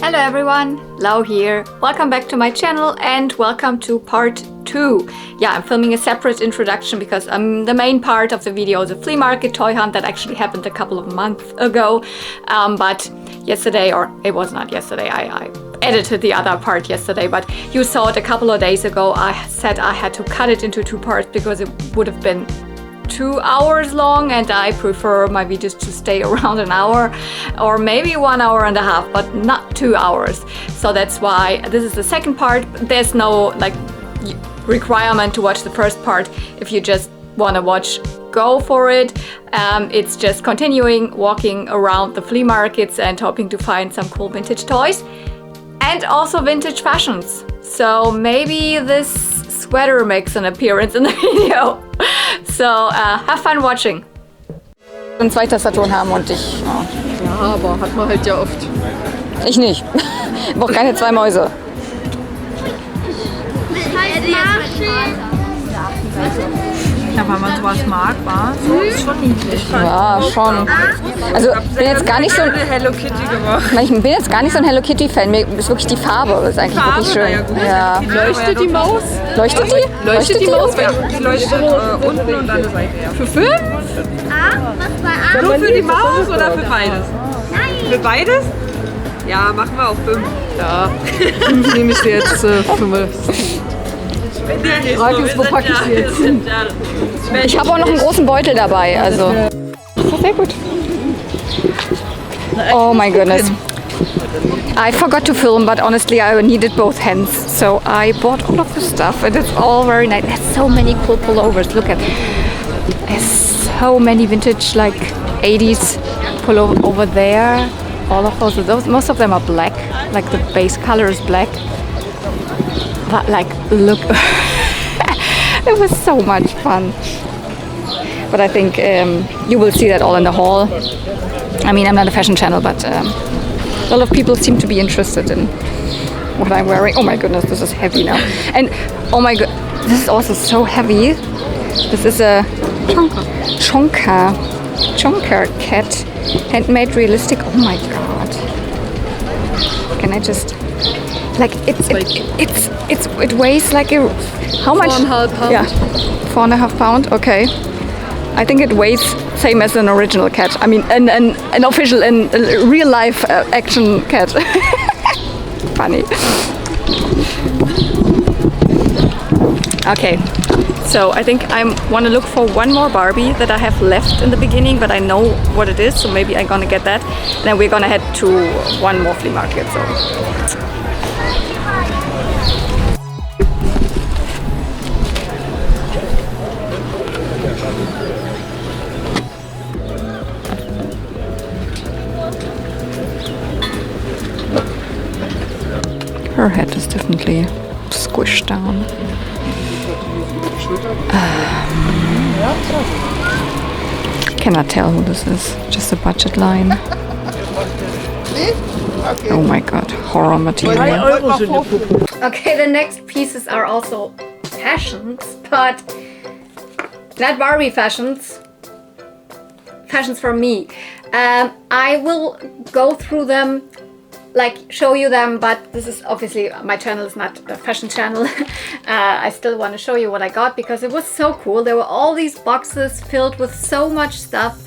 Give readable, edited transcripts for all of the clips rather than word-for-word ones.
Hello everyone, Lau here. Welcome back to my channel and welcome to part 2. Yeah, I'm filming a separate introduction because the main part of the video is a flea market toy hunt that actually happened a couple of months ago. But yesterday, or it was not yesterday, I edited the other part yesterday, but you saw it a couple of days ago. I said I had to cut it into 2 parts because it would have been 2 hours long, and I prefer my videos to stay around an hour or maybe 1 hour and a half, but not 2 hours. So that's why this is the second part. There's no requirement to watch the first part. If you just want to watch, go for it. It's just continuing walking around the flea markets and hoping to find some cool vintage toys and also vintage fashions. So maybe this sweater makes an appearance in the video. So have fun watching. Ein zweiter Saturn haben und ich. Oh. Ja, aber hat man halt ja oft. Ich nicht. Ich brauche keine 2 Mäuse. Ja, weil man sowas mag, war so ist schon niedlich. Ja, schon. Also ich bin jetzt gar nicht so ein Hello Kitty gemacht. Ich bin jetzt gar nicht so ein Hello Kitty Fan. Mir ist wirklich die Farbe, ist eigentlich wirklich schön. Ja. Leuchtet die Maus? Leuchtet die? Leuchtet die Maus? Ja, die leuchtet unten und an der Seite. Ja. Für 5? Nur für die Maus oder für beides? Nein. Für beides? Ja, machen wir auch 5. Ja. 5 nehme ich jetzt 5. Frage ist, wo packe ich sie jetzt hin? Ich habe auch noch einen großen Beutel dabei, also. Das ist sehr gut. Oh my goodness. I forgot to film, but honestly I needed both hands. So I bought all of the stuff and it's all very nice. There's so many cool pullovers. Look at, there's so many vintage like 80s pullover over there. All of those, most of them are black. Like the base color is black. But like, look, it was so much fun. But I think you will see that all in the haul. I mean, I'm not a fashion channel, but a lot of people seem to be interested in what I'm wearing. Oh my goodness, this is heavy now. And oh my god, this is also so heavy. This is a chonka cat, handmade realistic. Oh my god. Can I just... Like it weighs like a, how much? 4.5 pounds. Yeah, 4.5 pounds. Okay, I think it weighs same as an original cat. I mean, an official and real life action cat. Funny. Okay, so I think I want to look for one more Barbie that I have left in the beginning, but I know what it is, so maybe I'm gonna get that. And then we're gonna head to one more flea market. So. Her head is definitely squished down. Cannot tell who this is. Just a budget line. Oh my god, horror material. Okay, the next pieces are also fashions, but not Barbie fashions. Fashions for me. I will go through them, like show you them, but this is obviously, my channel is not a fashion channel. I still want to show you what I got because it was so cool. There were all these boxes filled with so much stuff.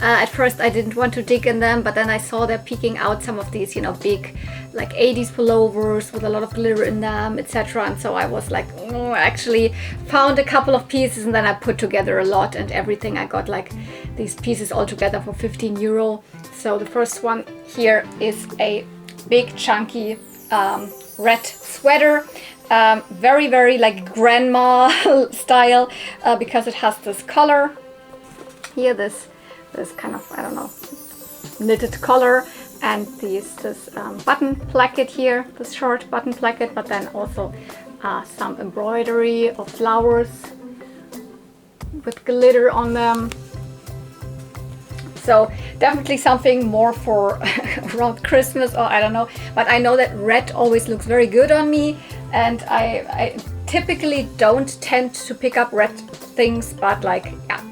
At first I didn't want to dig in them, but then I saw they're peeking out some of these, you know, big like 80s pullovers with a lot of glitter in them, etc. And so I was like, oh, I actually found a couple of pieces and then I put together a lot and everything. I got like these pieces all together for 15 euro. So the first one here is a big chunky red sweater, very like grandma style, because it has this collar here, this kind of, I don't know, knitted collar, and this button placket here, this short button placket, but then also some embroidery of flowers with glitter on them. So definitely something more for around Christmas, or I don't know, but I know that red always looks very good on me, and I typically don't tend to pick up red things, but like, yeah.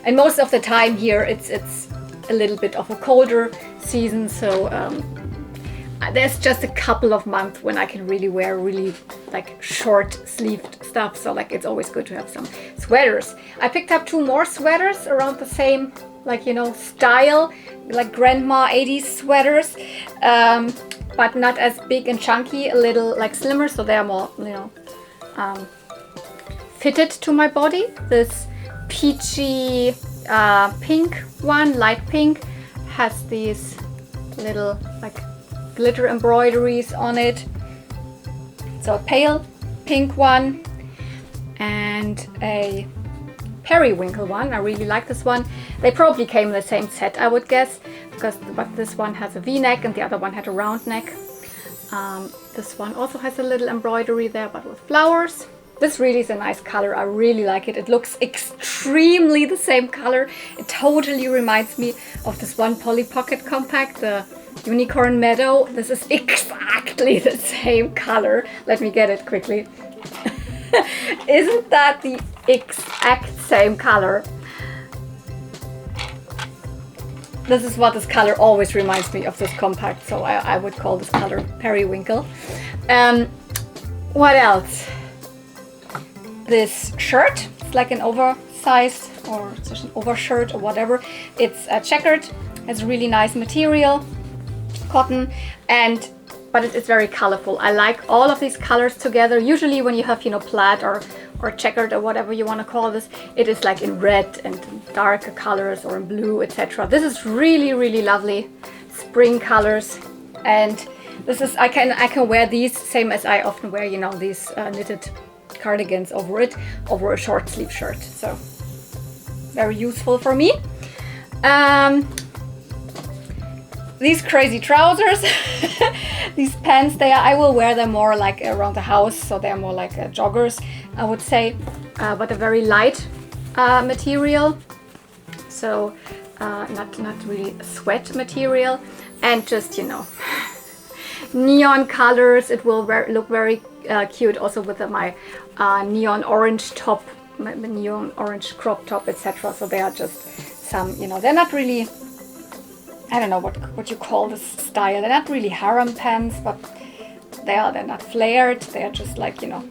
And most of the time here it's a little bit of a colder season, so there's just a couple of months when I can really wear really like short sleeved stuff, so like it's always good to have some sweaters. I picked up 2 more sweaters around the same, like, you know, style, like grandma 80s sweaters, but not as big and chunky, a little like slimmer, so they're more, you know, fitted to my body. This peachy pink one, light pink, has these little like glitter embroideries on it. So a pale pink one and a periwinkle one. I really like this one. They probably came in the same set, I would guess, but this one has a V-neck and the other one had a round neck. This one also has a little embroidery there, but with flowers. This really is a nice color. I really like it. It looks extremely the same color. It totally reminds me of this one Polly Pocket compact, the Unicorn Meadow. This is exactly the same color. Let me get it quickly. Isn't that the exact same color? This is what this color always reminds me of, this compact, so I would call this color periwinkle. What else? This shirt, it's like an oversized or just an overshirt or whatever. It's checkered, has really nice material, cotton, but it's very colorful. I like all of these colors together. Usually when you have, you know, plaid or checkered or whatever you want to call this, it is like in red and darker colors or in blue, etc. This is really, really lovely spring colors, and this is I can wear these same as I often wear, you know, these knitted cardigans over it, over a short sleeve shirt. So very useful for me. These crazy trousers, these pants, I will wear them more like around the house, so they're more like joggers, I would say, but a very light material, so not really sweat material, and just, you know, neon colors. It will look very cute also with my neon orange top, my neon orange crop top, etc. So they are just some, you know, they're not really, I don't know what you call this style. They're not really harem pants, but they're not flared. They're just like, you know,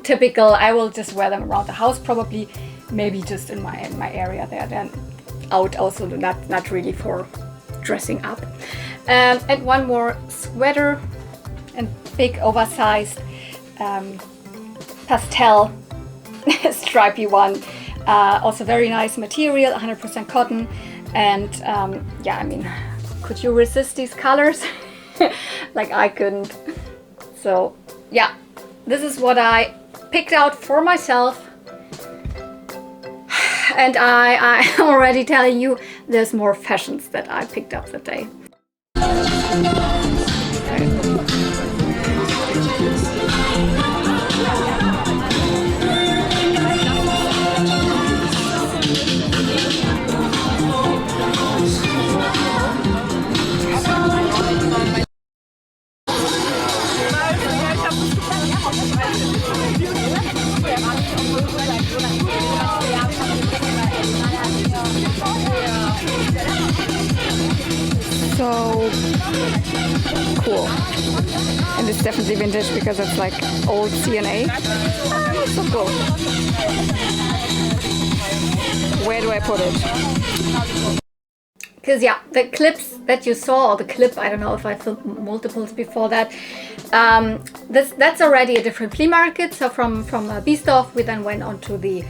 typical. I will just wear them around the house, probably, maybe just in my area. They're out also, not really for dressing up. And one more sweater, and big oversized pastel stripy one. Also very nice material, 100% cotton. And yeah, I mean, could you resist these colors? Like I couldn't. So yeah, this is what I picked out for myself. And I'm already telling you, there's more fashions that I picked up that day. So cool, and it's definitely vintage because it's like old CNA. It's so cool. Where do I put it? Because yeah, the clips that you saw, or the clip, I don't know if I filmed multiples before that. That's already a different flea market. So from Biesdorf, we then went on to the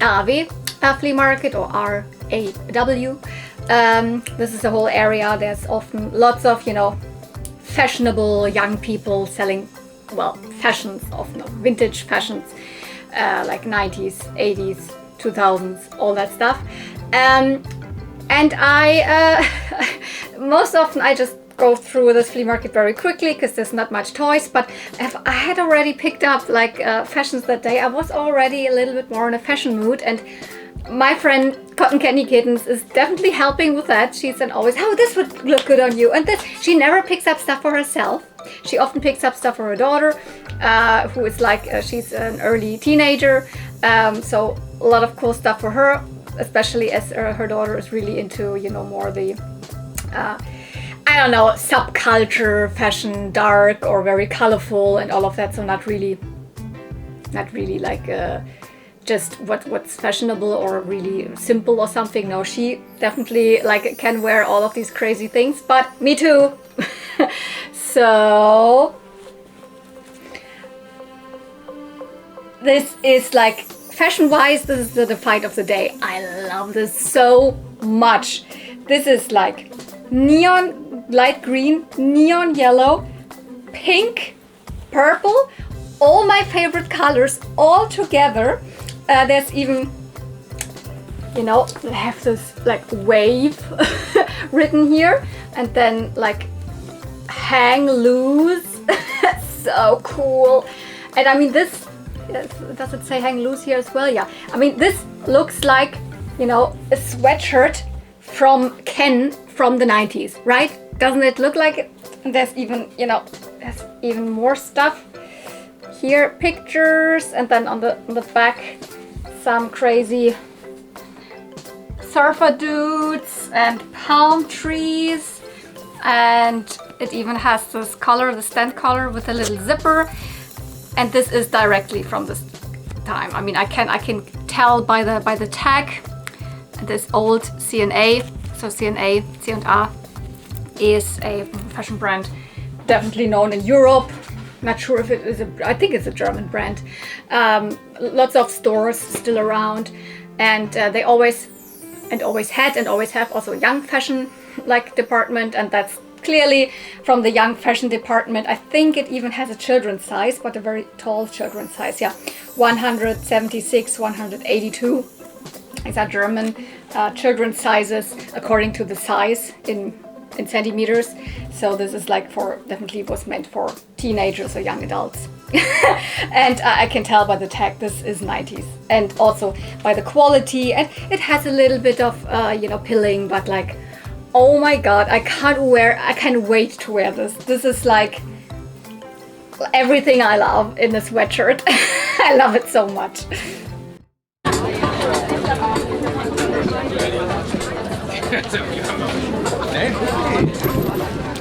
RAW flea market, or RAW. This is the whole area. There's often lots of, you know, fashionable young people selling, well, fashions, often vintage fashions, like 90s, 80s, 2000s, all that stuff. And I, most often I just go through this flea market very quickly because there's not much toys, but I had already picked up like fashions that day. I was already a little bit more in a fashion mood, and my friend Cotton Candy Kittens is definitely helping with that. She said always, oh, this would look good on you. And this, she never picks up stuff for herself. She often picks up stuff for her daughter, who is like, she's an early teenager. So a lot of cool stuff for her, especially as her daughter is really into, you know, more the, I don't know, subculture fashion, dark or very colorful and all of that. So not really like just what's fashionable or really simple or something. No, she definitely like can wear all of these crazy things, but me too. So this is like fashion-wise, this is the fight of the day. I love this so much. This is like neon light green, neon yellow, pink, purple, all my favorite colors all together. There's even, you know, they have this like wave written here, and then like hang loose. So cool. And I mean, this, does it say hang loose here as well? Yeah. I mean, this looks like, you know, a sweatshirt from Ken from the 90s, right? Doesn't it look like it? And there's even, you know, there's even more stuff here, pictures, and then on the back some crazy surfer dudes and palm trees, and it even has this collar, the stand collar with a little zipper, and this is directly from this time. I mean, I can tell by the tag, this old CNA. So CNA, C&A is a fashion brand definitely known in Europe. Not sure if it is I think it's a German brand. Lots of stores still around, and they always had and always have also a young fashion like department, and that's clearly from the young fashion department. I think it even has a children's size, but a very tall children's size. Yeah, 176, 182. These are German children's sizes according to the size in centimeters. So this is like definitely was meant for teenagers or young adults. And I can tell by the tag this is 90s, and also by the quality, and it has a little bit of you know, pilling, but like, oh my god, I can't wait to wear this. This is like everything I love in a sweatshirt. I love it so much.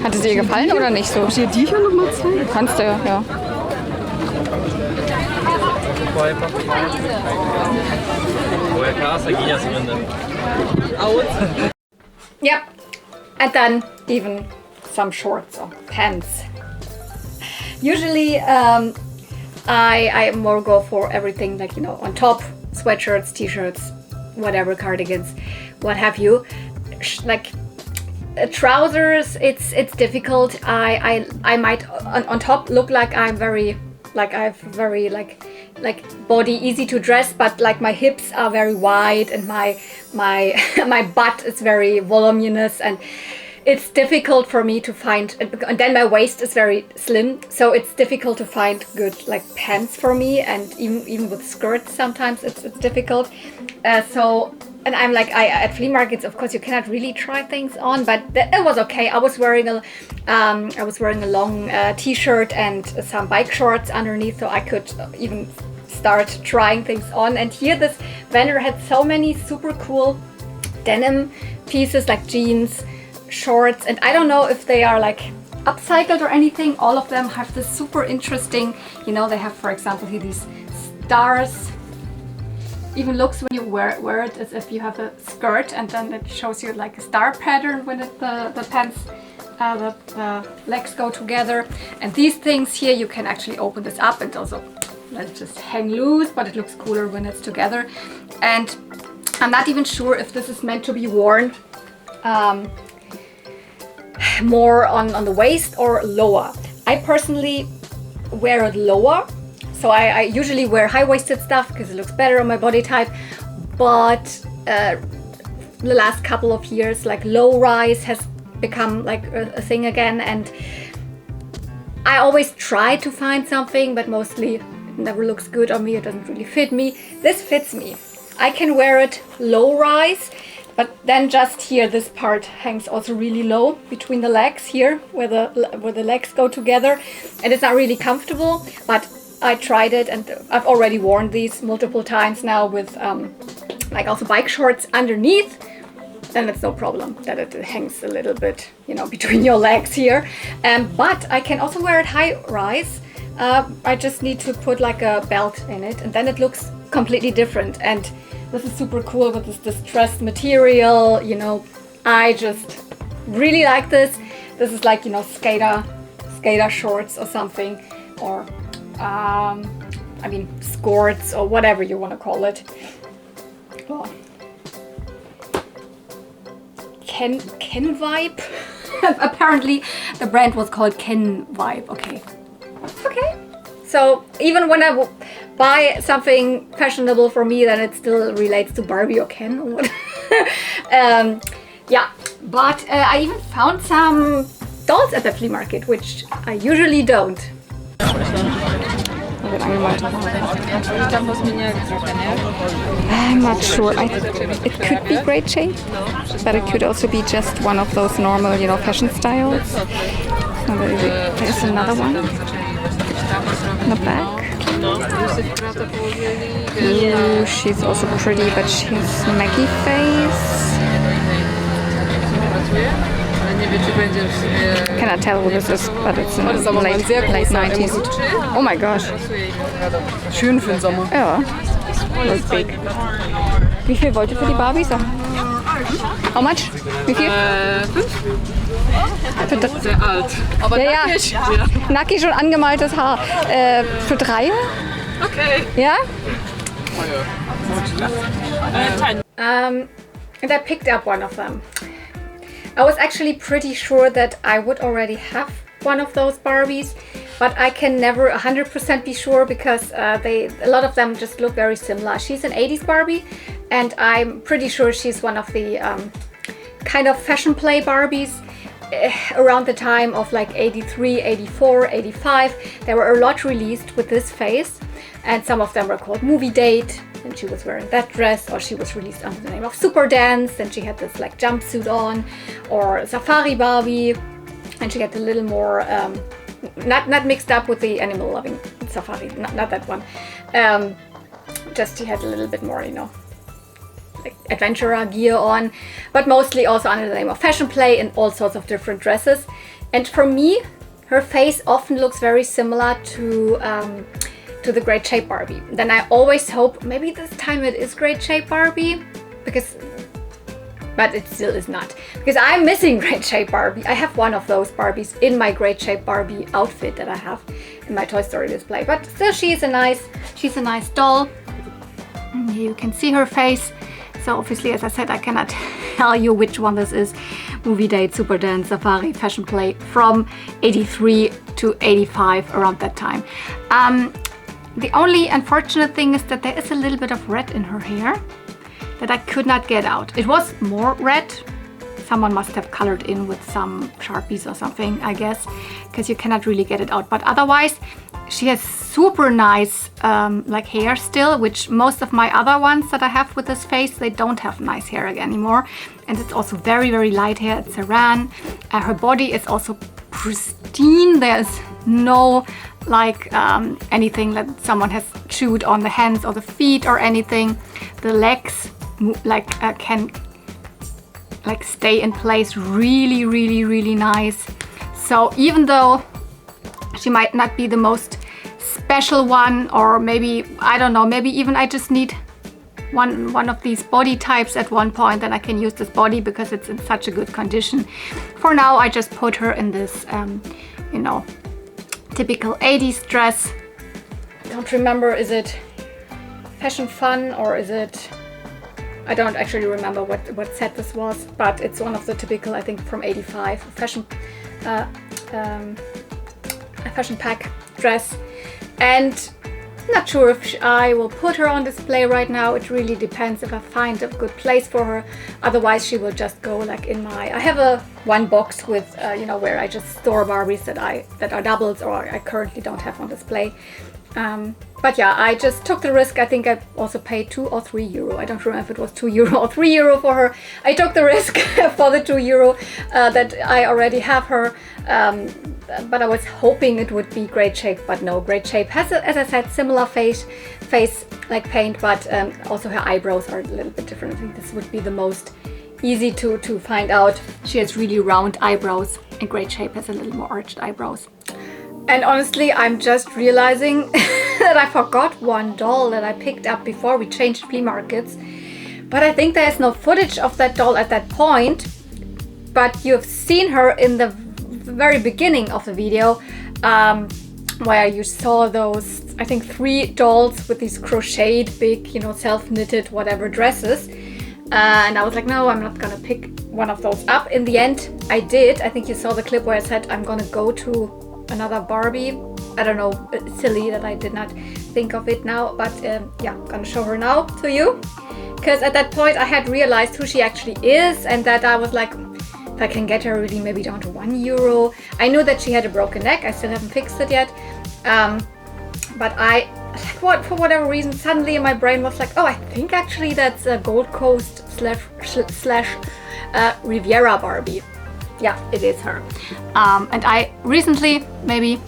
Hat es dir gefallen oder nicht so? Soll ich dir die hier nochmal zeigen? Kannst du, ja. Yep, and then even some shorts or pants. Usually I more go for everything like, you know, on top, sweatshirts, t-shirts, whatever, cardigans, what have you. Like trousers, it's difficult. I might on top look like I have very body easy to dress, but like my hips are very wide and my my butt is very voluminous, and it's difficult for me to find, and then my waist is very slim, so it's difficult to find good like pants for me, and even with skirts sometimes it's difficult. And I'm like, at flea markets, of course, you cannot really try things on, but it was okay. I was wearing a long t-shirt and some bike shorts underneath, so I could even start trying things on. And here, this vendor had so many super cool denim pieces, like jeans, shorts, and I don't know if they are like upcycled or anything. All of them have this super interesting, you know, they have, for example, here these stars. Even looks when you wear it as if you have a skirt, and then it shows you like a star pattern when the pants, the legs go together. And these things here, you can actually open this up and also let it just hang loose, but it looks cooler when it's together. And I'm not even sure if this is meant to be worn more on the waist or lower. I personally wear it lower. So I usually wear high-waisted stuff because it looks better on my body type, but the last couple of years, like low rise has become like a thing again, and I always try to find something, but mostly it never looks good on me. It doesn't really fit me. This fits me. I can wear it low rise, but then just here, this part hangs also really low between the legs here, where the legs go together, and it's not really comfortable, but I tried it, and I've already worn these multiple times now with like also bike shorts underneath, then it's no problem that it hangs a little bit, you know, between your legs here. But I can also wear it high rise. I just need to put like a belt in it, and then it looks completely different. And this is super cool with this distressed material, you know. I just really like this. This is like, you know, skater shorts or something, or I mean skirts or whatever you want to call it. Oh. Ken Vibe. Apparently the brand was called Ken Vibe. Okay. So even when I buy something fashionable for me, then it still relates to Barbie or Ken or what. Yeah, but I even found some dolls at the flea market, which I usually don't. I'm not sure. It could be great shape, but it could also be just one of those normal, you know, fashion styles. There's another one in the back. Ooh, she's also pretty, but she's Maggie face. Cannot tell who this is, but it's in late 90s. Oh my gosh. Schön für den Sommer. Ja. That's big. Wie viel wollt ihr für die Barbies? How much? Wie viel? 5. Sehr alt. Aber ja, nackig. Ja. Nackig schon angemaltes Haar. Für 3? Okay. Ja? And I picked up one of them. I was actually pretty sure that I would already have one of those Barbies, but I can never 100% be sure because a lot of them just look very similar. She's an 80s Barbie, and I'm pretty sure she's one of the kind of fashion play Barbies around the time of like 83, 84, 85. There were a lot released with this face, and some of them were called Movie Date, and she was wearing that dress, or she was released under the name of Super Dance, and she had this like jumpsuit on, or Safari Barbie, and she had a little more not mixed up with the animal loving Safari, not that one. Just she had a little bit more, you know, like adventurer gear on, but mostly also under the name of fashion play in all sorts of different dresses. And for me, her face often looks very similar to the Great Shape Barbie. Then I always hope maybe this time it is Great Shape Barbie, but it still is not, because I'm missing Great Shape Barbie. I have one of those Barbies in my Great Shape Barbie outfit that I have in my Toy Story display, but still she's a nice doll. And here you can see her face. So obviously, as I said, I cannot tell you which one this is. Movie Date, Super Dance, Safari, Fashion Play from 83 to 85, around that time. The only unfortunate thing is that there is a little bit of red in her hair that I could not get out. It was more red. Someone must have colored in with some Sharpies or something, I guess, because you cannot really get it out. But otherwise, she has super nice like hair still, which most of my other ones that I have with this face, they don't have nice hair anymore. And it's also very, very light hair. It's Saran. Her body is also pristine. There's no like anything that someone has chewed on the hands or the feet or anything. The legs like can like stay in place really, really, really nice. So even though she might not be the most special one, or maybe, I don't know, maybe even I just need one of these body types at one point, then I can use this body because it's in such a good condition. For now, I just put her in this, you know, typical 80s dress. I don't remember, is it Fashion Fun or is it, I don't actually remember what set this was, but it's one of the typical, I think from 85, fashion pack dress. And not sure if I will put her on display right now. It really depends if I find a good place for her. Otherwise, she will just go like in my, I have one box with you know, where I just store Barbies that are doubles or I currently don't have on display. But yeah, I just took the risk. I think I also paid 2 or 3 euro. I don't remember if it was 2 euro or 3 euro for her. I took the risk for the 2 euro that I already have her. But I was hoping it would be Great Shape, but no. Great Shape has, as I said, similar face like paint, but also her eyebrows are a little bit different. I think this would be the most easy to find out. She has really round eyebrows, in great shape, has a little more arched eyebrows. And honestly, I'm just realizing that I forgot one doll that I picked up before we changed flea markets. But I think there's no footage of that doll at that point. But you've seen her in the very beginning of the video, where you saw those, I think, 3 dolls with these crocheted, big, you know, self-knitted, whatever dresses. And I was like, no, I'm not gonna pick one of those up. In the end, I did. I think you saw the clip where I said I'm gonna go to another Barbie. I don't know, silly that I did not think of it now, but yeah, I'm gonna show her now to you. Because at that point I had realized who she actually is, and that I was like, if I can get her really maybe down to €1. I knew that she had a broken neck. I still haven't fixed it yet. But for whatever reason, suddenly in my brain was like, oh, I think actually that's a Gold Coast slash Riviera Barbie. Yeah, it is her. And I recently, maybe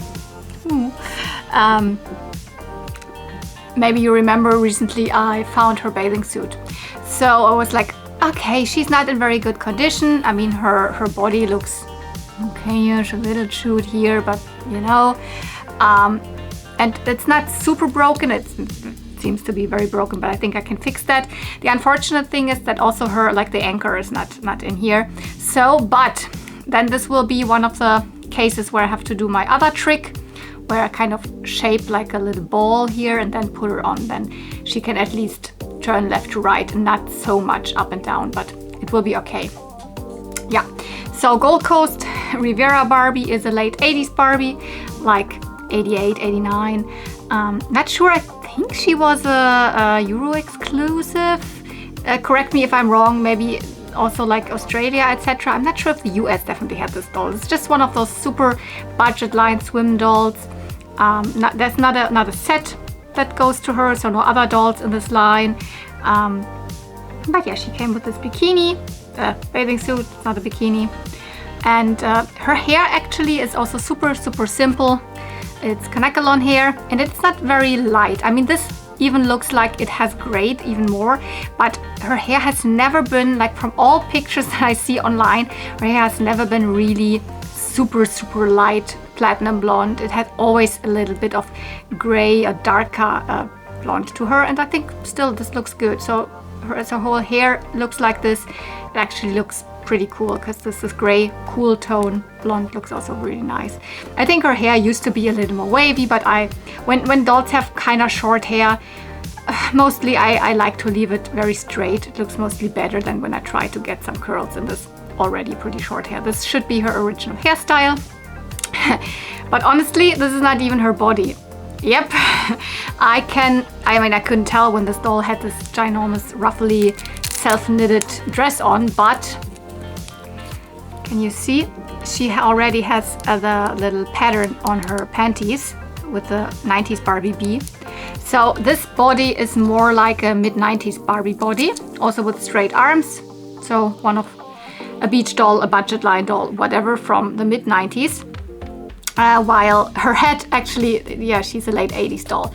you remember, recently I found her bathing suit. So I was like, okay, she's not in very good condition. I mean, her body looks okay-ish, a little chewed here, but you know. And it's not super broken. It seems to be very broken, but I think I can fix that. The unfortunate thing is that also her, like the anchor is not in here. So, but then this will be one of the cases where I have to do my other trick, where I kind of shape like a little ball here and then put her on. Then she can at least turn left to right and not so much up and down, but it will be okay. Yeah, so Gold Coast Riviera Barbie is a late 80s Barbie, like 88, 89. Not sure, I think she was a Euro exclusive. Correct me if I'm wrong, maybe also like Australia, etc. I'm not sure if the US definitely had this doll. It's just one of those super budget line swim dolls. There's not a set that goes to her, so no other dolls in this line. But yeah, she came with this bikini, bathing suit, not a bikini. And her hair actually is also super simple. It's Chronological hair, and it's not very light. I mean, this even looks like it has grayed even more, but her hair has never been, like from all pictures that I see online, her hair has never been really super light platinum blonde. It had always a little bit of gray or darker blonde to her, and I think still this looks good. So her whole hair looks like this. It actually looks pretty cool because this is gray, cool tone blonde looks also really nice. I think her hair used to be a little more wavy, but when dolls have kind of short hair, mostly I like to leave it very straight. It looks mostly better than when I try to get some curls in this already pretty short hair. This should be her original hairstyle. But honestly, this is not even her body. Yep, I mean, I couldn't tell when this doll had this ginormous, roughly self-knitted dress on, but can you see? She already has the little pattern on her panties with the 90s Barbie bee. So this body is more like a mid-90s Barbie body, also with straight arms. So one of a beach doll, a budget line doll, whatever, from the mid-90s. While her head actually, yeah, she's a late 80s doll.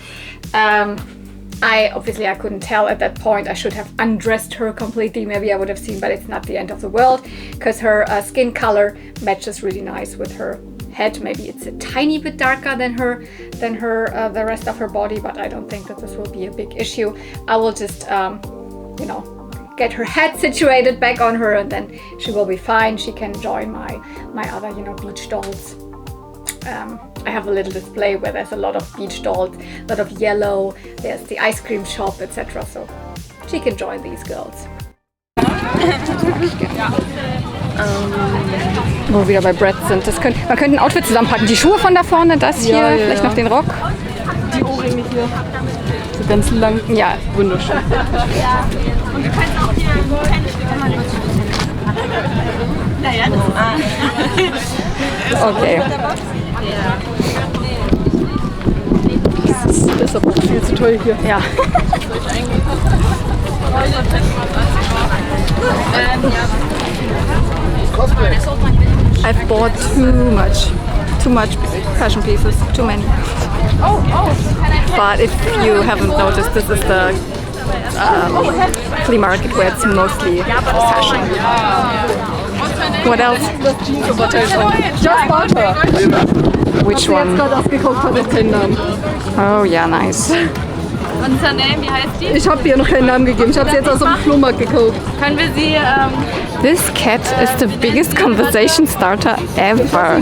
I couldn't tell at that point. I should have undressed her completely. Maybe I would have seen, but it's not the end of the world because her skin color matches really nice with her head. Maybe it's a tiny bit darker than the rest of her body, but I don't think that this will be a big issue. I will just, you know, get her head situated back on her, and then she will be fine. She can join my other, you know, beach dolls. I have a little display where there's a lot of beach dolls, a lot of yellow, there's the ice cream shop, etc. So she can join these girls. Wo wir wieder bei Brad sind. Man könnte ein Outfit zusammenpacken. Die Schuhe von da vorne, das hier, ja, vielleicht noch den Rock. Die Ohrringe hier. So ganz lang. Ja, wunderschön. Ja. Und du kannst auch hier okay. Das ist aber viel zu toll hier. Ja. I've bought too much fashion pieces, too many. But if you haven't noticed, this is the flea market where it's mostly fashion. What else? Just butter. Which one? Gerade ausgeguckt, hat noch keinen Namen. Oh yeah, nice. Unser Name, wie heißt die? Ich habe ihr noch keinen Namen gegeben. Ich habe sie jetzt aus dem Flohmarkt gekauft. Können wir sie, This cat is the biggest conversation starter ever.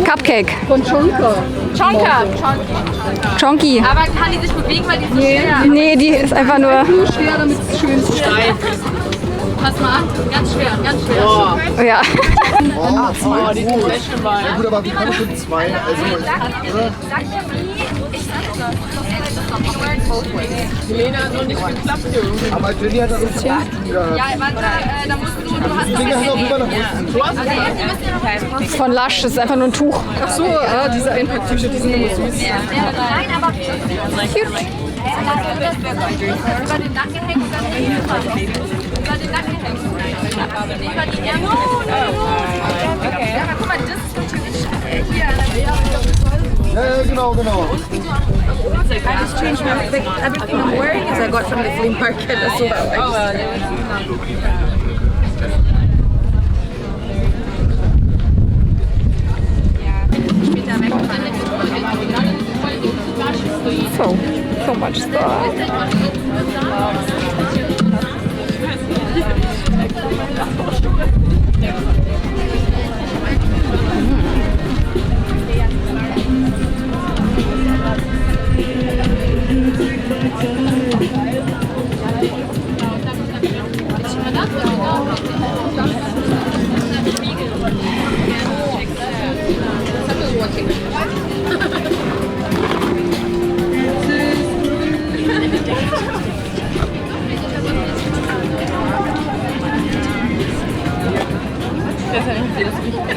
Cupcake. Von Chonka. Chonky. aber kann die sich bewegen, weil die ist so schwer? Nee, die ist einfach nur... Nur schwer, damit es schön ist. Pass mal an, ganz schwer, ganz schwer. Ja. Oh, die sind echt schön weit. Ja gut, aber wir haben schon zwei. Also, oder? Helena hat noch nicht geklappt, Junge. Aber Jenny hat das auch Ja, warte, da musst du hast Dinge haben auch über nach unten. Das ist von Lush, das ist einfach nur ein Tuch. Ach so, diese Einpacktücher, die sind immer süß. Nein, aber cute. Über den Nacken hängen und dann über den Nacken hängen. Über die Ärmel. Okay. Ja, aber guck mal, das ist natürlich hier. Ja, genau. I just changed everything I'm wearing is I got from the flea market. So So much stuff.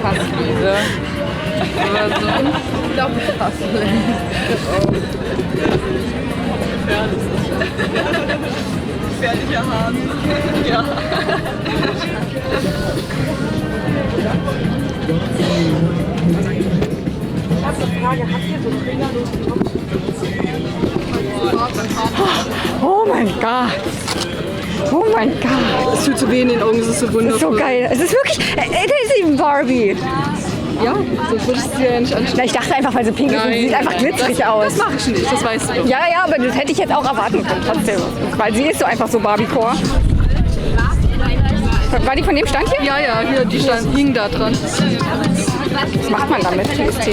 Passwiese. Aber so unglaublich passend. Gefährlicher Hahn. Ja. Oh mein Gott. Oh mein Gott. Es tut so weh in den Augen, es ist so wundervoll. So geil. Es ist wirklich... It is even Barbie. Ja, so würdest du ja nicht anschauen. Na, ich dachte einfach, weil sie pink ist, sie sieht einfach glitzerig aus. Das mache ich nicht, das weißt du doch. Ja, aber das hätte ich jetzt auch erwarten können, trotzdem. Weil sie ist so einfach so Barbie-Core. War die von dem Stand hier? Ja, hier, die hing da dran. Was macht man damit? TXT.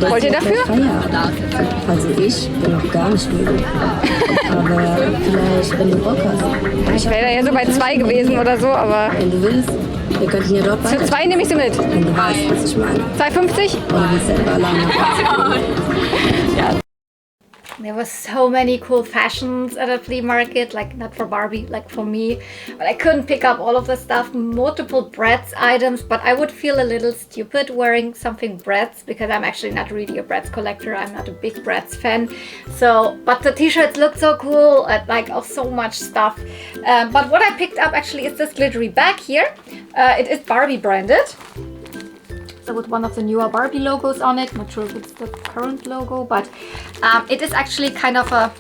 Wollt ihr dafür? Also ich bin noch gar nicht müde. Aber vielleicht, wenn du Bock hast. Ich wäre da ja so bei 2 gewesen oder so, aber Wenn du willst, wir könnten hier dort für weiter. 2 nehme ich sie mit. Wenn du weißt, was ich meine. 2,50? Oder willst selber alleine. There were so many cool fashions at a flea market, like not for Barbie, like for me. But I couldn't pick up all of the stuff, multiple Bratz items, but I would feel a little stupid wearing something Bratz because I'm actually not really a Bratz collector. I'm not a big Bratz fan. So, but the t-shirts look so cool and like so much stuff. But what I picked up actually is this glittery bag here. It is Barbie branded. So with one of the newer Barbie logos on it. Not sure if it's the current logo, but it is actually kind of a,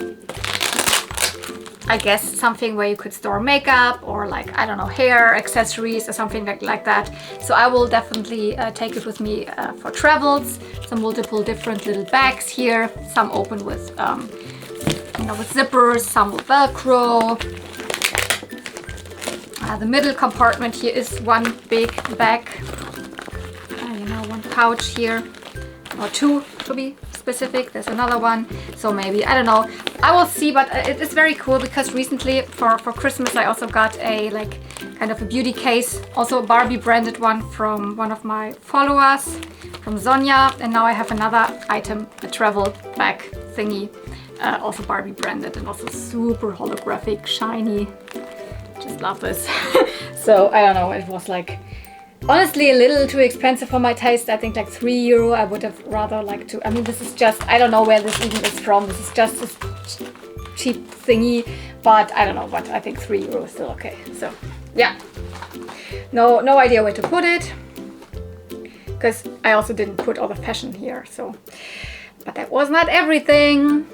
I guess, something where you could store makeup or like, I don't know, hair, accessories or something like that. So I will definitely take it with me for travels. Some multiple different little bags here. Some open with, with zippers, some with Velcro. The middle compartment here is one big bag. One pouch here, or 2 to be specific. There's another one, so maybe, I don't know, I will see. But it is very cool because recently for Christmas I also got a like kind of a beauty case, also a Barbie branded one from one of my followers, from Sonja, and now I have another item, a travel bag thingy, also Barbie branded and also super holographic, shiny. Just love this. So I don't know, it was like honestly a little too expensive for my taste. I think like €3. I would have rather liked to, I mean, this is just, I don't know where this even is from. This is just this cheap thingy, but I don't know, but I think €3 is still okay. So yeah, no idea where to put it, because I also didn't put all the fashion here, so, but that was not everything.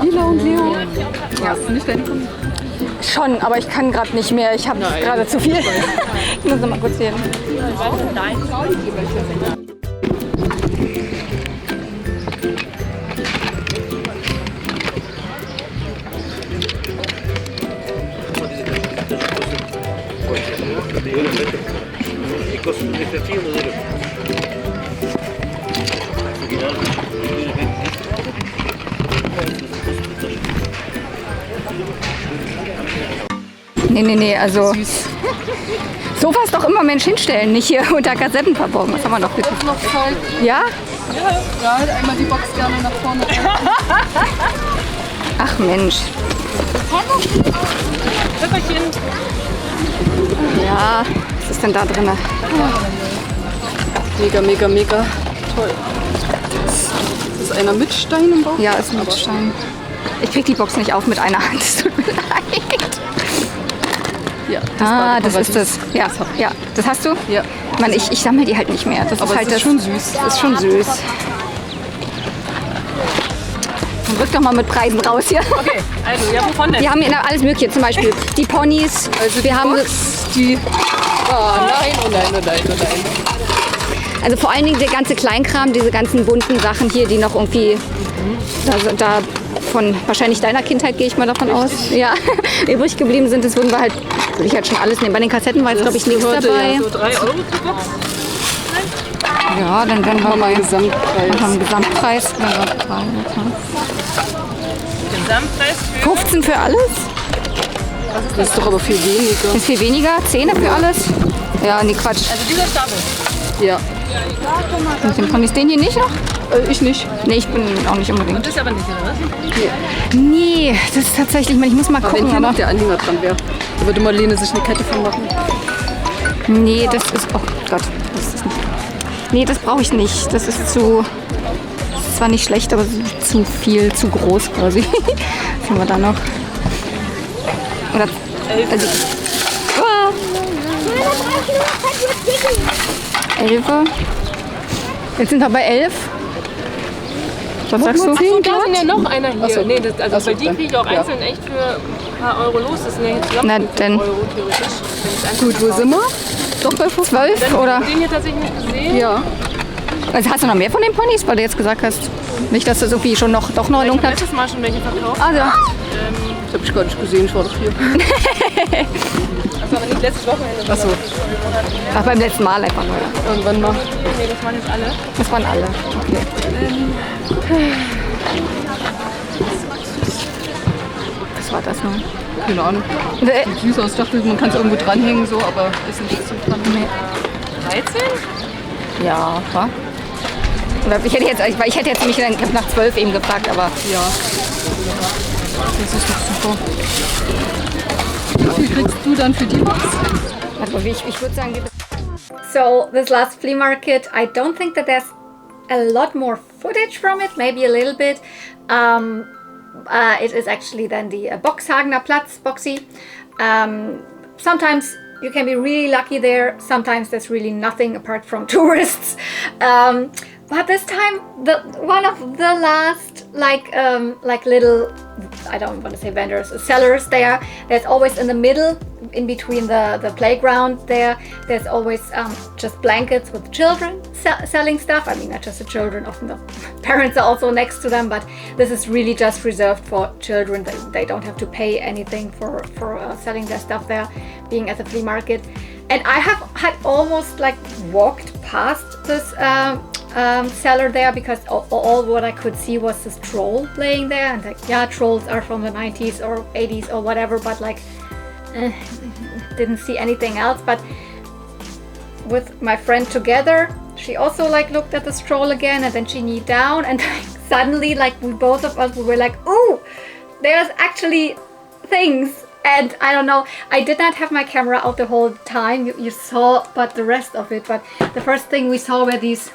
Lila und Leo. Ja, ist nicht deine Kunde. Schon, aber ich kann gerade nicht mehr. Ich habe gerade zu viel. Ich muss noch mal kurz sehen. Nee, also Sofas doch immer Mensch hinstellen, nicht hier unter Kassetten verborgen. Was haben wir noch bitte? Noch Zeug. Ja? Ja, halt einmal die Box gerne nach vorne. Ach Mensch. Ja, was ist denn da drin? Mega toll. Ist einer mit Stein im Bauch? Ja, ist mit Stein. Ich krieg die Box nicht auf mit einer Hand. Es tut mir leid. Ja, das ist das. Ja, das hast du? Ja. Mann, ich sammle die halt nicht mehr. Das Aber ist halt es ist schon süß. Das ist schon süß. Dann rück doch mal mit Preisen raus hier. Okay, also, ja, wovon denn? Wir haben hier alles Mögliche, zum Beispiel die Ponys. Also wir haben die... Oh nein. Also vor allen Dingen der ganze Kleinkram, diese ganzen bunten Sachen hier, die noch irgendwie da von wahrscheinlich deiner Kindheit, gehe ich mal davon aus, ja, übrig geblieben sind. Das würde ich halt schon alles nehmen. Bei den Kassetten war jetzt, glaube ich, nichts dabei. Ja, so 3 € die Box. Ja, dann werden wir mal Gesamtpreis. Gesamtpreis. Gesamtpreis für... 15 für alles? Das ist doch aber viel weniger. Ist viel weniger? 10 für alles? Ja, nee, Quatsch. Also dieser Stapel? Ja. Mit den Ponys den hier nicht noch? Ich nicht. Nee, ich bin auch nicht unbedingt. Das ist aber nicht, oder was? Nee, das ist tatsächlich, ich muss mal Aber gucken. wenn hier Aber noch der Anhänger dran wäre, da würde Marlene sich eine Kette von machen. nee, das ist, oh Gott, das ist nicht. Nee, das brauche ich nicht. Das ist zu, das ist zwar nicht schlecht, aber zu viel, zu groß quasi. Was haben wir da noch? Oder, also, oh, 11. Jetzt sind wir bei 11. Was sagst du? Und da sind ja noch einer hier. so. Nee, das, also Ach so, bei die kriege ich auch einzeln echt für ein paar Euro los. Das sind ja jetzt Na, zusammen denn. 5 Euro theoretisch. Gut, wo sind wir? Doch bei 12 oder? Den hier tatsächlich nicht gesehen. Ja. Also hast du noch mehr von den Ponys, weil du jetzt gesagt hast, nicht, dass das irgendwie schon doch noch in Ich habe Ordnung hat? letztes Mal schon welche verkauft. Also, Das habe ich gar nicht gesehen, ich war doch hier. Das war aber nicht letztes Wochenende. Achso. Ach, beim letzten Mal einfach nur. Irgendwann mal. Nee, das waren jetzt alle. Das waren alle. Okay. Was war das nun? Keine Ahnung. Sieht süß aus. Ich dachte, man kann es irgendwo dranhängen, so, aber ist nicht so dran. Nee. 13? Ja, war. Oder ich hätte jetzt mich nach 12 eben gefragt, aber Ja. Das ist doch super. Wie viel kriegst du dann für die Box? also ich würde sagen, So this last flea market, I don't think that there's a lot more footage from it, maybe a little bit. It is actually then the Boxhagener Platz, Boxy. Sometimes you can be really lucky there. Sometimes there's really nothing apart from tourists. But this time, one of the last like little, I don't want to say vendors, sellers there. There's always in the middle, in between the playground there. There's always just blankets with children selling stuff. I mean, not just the children. Often the parents are also next to them. But this is really just reserved for children. They don't have to pay anything for selling their stuff there, being at the flea market. And I had almost like walked past this seller there because all what I could see was this troll laying there, and like, yeah, trolls are from the 90s or 80s or whatever, but like didn't see anything else. But with my friend together, she also like looked at this troll again, and then she kneed down, and like, suddenly like we were like, ooh, there's actually things. And I don't know, I did not have my camera out the whole time, you saw but the rest of it, but the first thing we saw were these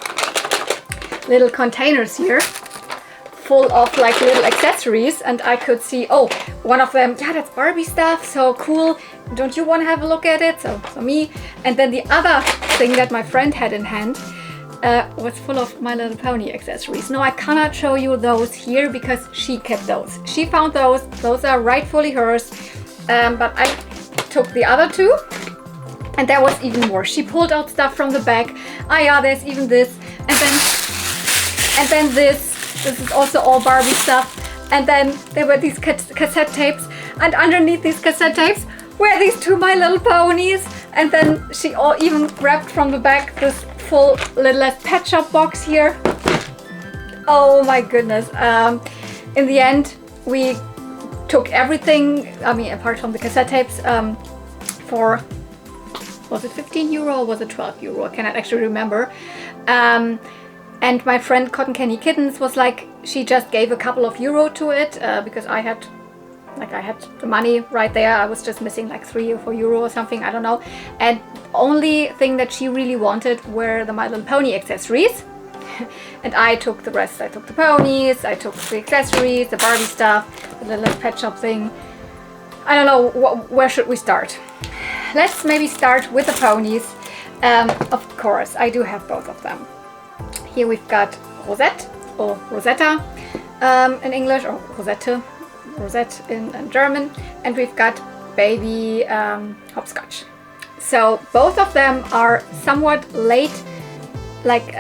little containers here full of like little accessories, and I could see, oh, one of them, yeah, that's Barbie stuff, so cool, don't you want to have a look at it? So me. And then the other thing that my friend had in hand was full of My Little Pony accessories. No, I cannot show you those here because she kept those. She found those are rightfully hers, but I took the other two, and there was even more. She pulled out stuff from the bag. Ah yeah, there's even this, and then this is also all Barbie stuff. And then there were these cassette tapes, and underneath these cassette tapes were these two My Little Ponies. And then she even grabbed from the back this full little Pet Shop box here. Oh my goodness. In the end, we took everything, I mean, apart from the cassette tapes, for, was it 15 euro or was it 12 euro? I cannot actually remember. And my friend Cotton Candy Kittens was like, she just gave a couple of euro to it because I had the money right there. I was just missing like 3 or 4 euro or something, I don't know. And only thing that she really wanted were the My Little Pony accessories. And I took the rest. I took the ponies, I took the accessories, the Barbie stuff, the little Pet Shop thing. I don't know, where should we start? Let's maybe start with the ponies. Of course, I do have both of them. Here we've got Rosette, or Rosetta in English, or Rosette in German, and we've got baby Hopscotch. So both of them are somewhat late, like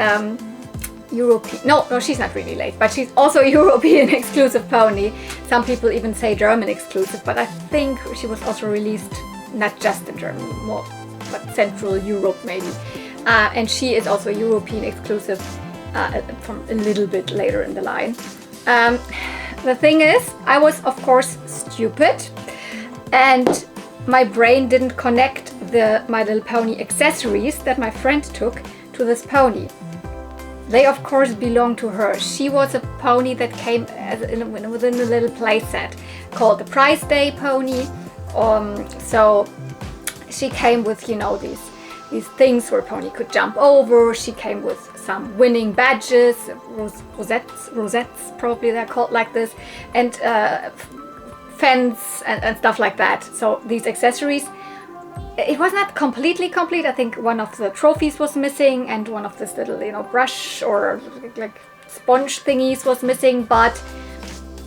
European. No, she's not really late, but she's also a European exclusive pony. Some people even say German exclusive, but I think she was also released not just in Germany, more but Central Europe maybe. And she is also European exclusive from a little bit later in the line. The thing is, I was of course stupid, and my brain didn't connect the My Little Pony accessories that my friend took to this pony. They of course belong to her. She was a pony that came within a little play set called the Prize Day pony. So she came with, you know, these things where pony could jump over. She came with some winning badges, rosettes probably they're called like this, and fence and stuff like that. So these accessories, it was not completely complete. I think one of the trophies was missing, and one of this little, you know, brush or like sponge thingies was missing, but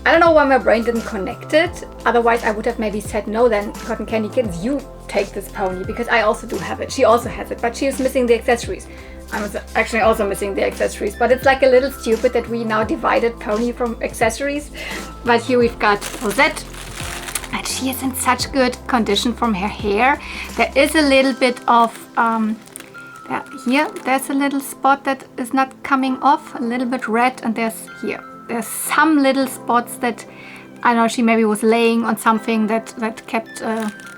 I don't know why my brain didn't connect it. Otherwise I would have maybe said, no, then Cotton Candy Kittens, you take this pony, because I also do have it. She also has it, but she is missing the accessories. I was actually also missing the accessories, but it's like a little stupid that we now divided pony from accessories. But here we've got Rosette, and she is in such good condition from her hair. There is a little bit of, here, there's a little spot that is not coming off, a little bit red, and there's some little spots that, I don't know, she maybe was laying on something that kept,